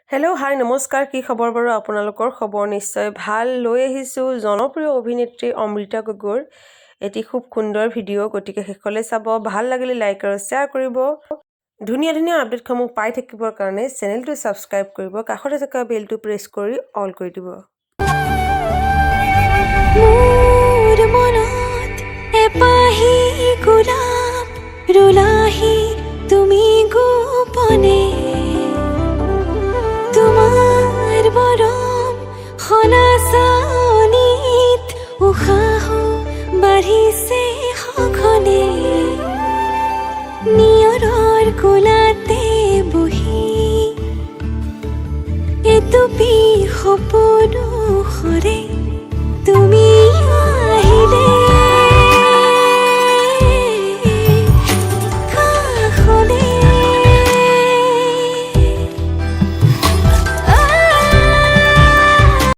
hello' হাই নমস্কাৰ কি খবৰ বাৰু আপোনালোকৰ খবৰ নিশ্চয় ভাল লৈ আহিছোঁ জনপ্ৰিয় অভিনেত্ৰী অমৃতা গগৈৰ এটি খুব সুন্দৰ ভিডিঅ' গতিকে শেষলৈ চাব ভাল লাগিলে লাইক আৰু শ্বেয়াৰ কৰিব ধুনীয়া ধুনীয়া আপডেটসমূহ পাই থাকিবৰ কাৰণে চেনেলটো ছাবস্ক্ৰাইব কৰিব কাষতে থকা বেলটো প্ৰেছ কৰি অল কৰি দিব মোৰ মনত এপাহি গোলাপ ৰুলাহি তুমি গোপনে তোমাৰ মৰম খনাচানিত উশাহ বাঢ়িছে সঘনে নিয়ৰৰ কোলাতে বহি এটুপি সপোন সৰে তুমি